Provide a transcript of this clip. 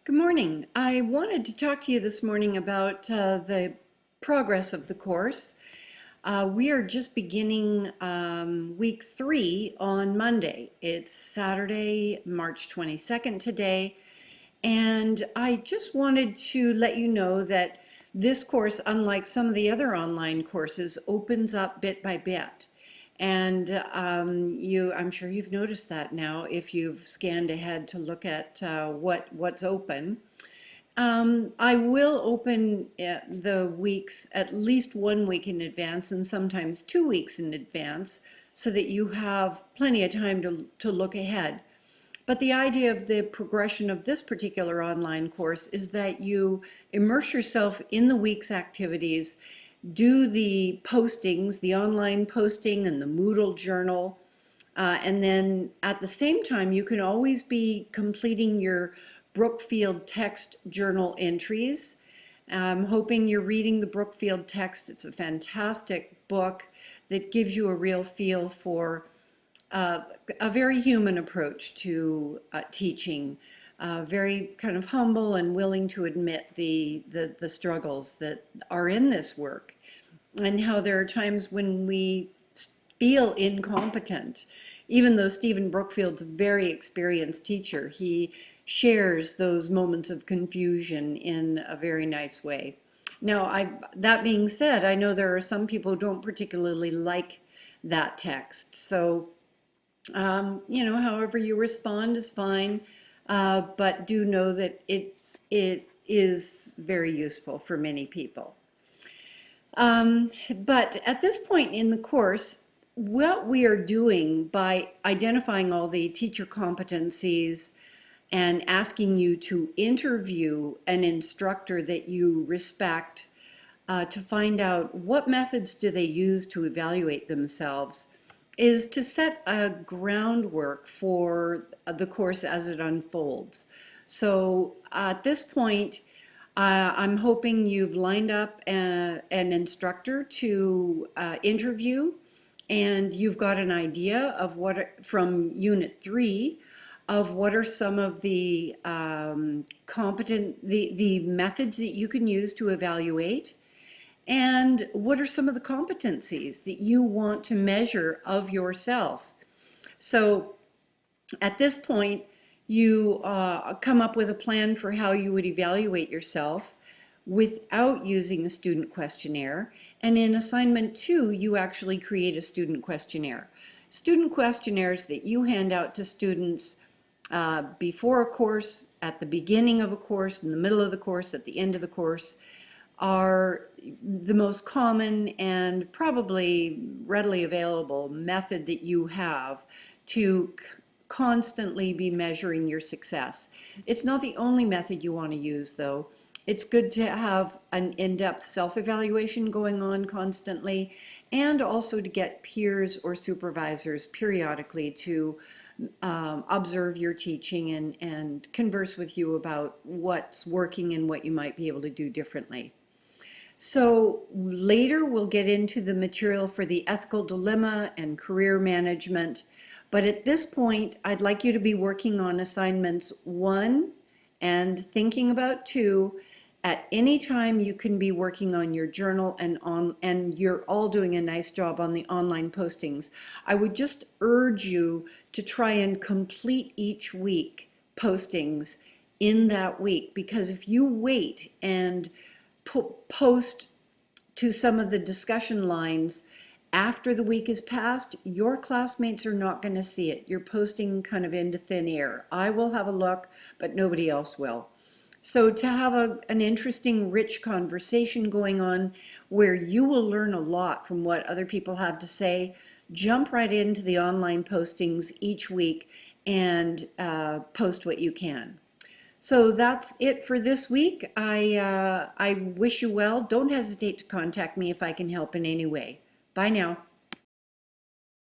Good morning. I wanted to talk to you this morning about the progress of the course. We are just beginning week 3 on Monday. It's Saturday, March 22nd today, and I just wanted to let you know that this course, unlike some of the other online courses, opens up bit by bit. And I'm sure you've noticed that now if you've scanned ahead to look at what's open. I will open the weeks at least 1 week in advance and sometimes 2 weeks in advance so that you have plenty of time to look ahead. But the idea of the progression of this particular online course is that you immerse yourself in the week's activities, do the postings, the online posting and the Moodle journal, and then at the same time, you can always be completing your Brookfield text journal entries. I'm hoping you're reading the Brookfield text. It's a fantastic book that gives you a real feel for uh, a very human approach to teaching, very kind of humble and willing to admit the struggles that are in this work and how there are times when we feel incompetent. Even though Stephen Brookfield's a very experienced teacher, he shares those moments of confusion in a very nice way. Now, that being said, I know there are some people who don't particularly like that text. So, however you respond is fine, but do know that it is very useful for many people. But at this point in the course, what we are doing by identifying all the teacher competencies and asking you to interview an instructor that you respect to find out what methods do they use to evaluate themselves is to set a groundwork for the course as it unfolds. So at this point, I'm hoping you've lined up an instructor to interview, and you've got an idea of from Unit 3, of what are some of the the methods that you can use to evaluate, and what are some of the competencies that you want to measure of yourself. So at this point, you come up with a plan for how you would evaluate yourself without using a student questionnaire. And in assignment 2, you actually create a student questionnaire. Student questionnaires that you hand out to students before a course, at the beginning of a course, in the middle of the course, at the end of the course, are the most common and probably readily available method that you have to constantly be measuring your success. It's not the only method you want to use, though. It's good to have an in-depth self-evaluation going on constantly, and also to get peers or supervisors periodically to observe your teaching and converse with you about what's working and what you might be able to do differently. So later we'll get into the material for the ethical dilemma and career management. But at this point, I'd like you to be working on assignments 1 and thinking about 2. At any time you can be working on your journal and you're all doing a nice job on the online postings. I would just urge you to try and complete each week postings in that week, because if you wait and post to some of the discussion lines after the week is passed, your classmates are not going to see it. You're posting kind of into thin air. I will have a look, but nobody else will. So to have an interesting, rich conversation going on where you will learn a lot from what other people have to say, jump right into the online postings each week and post what you can. So that's it for this week. I wish you well. Don't hesitate to contact me if I can help in any way. Bye now.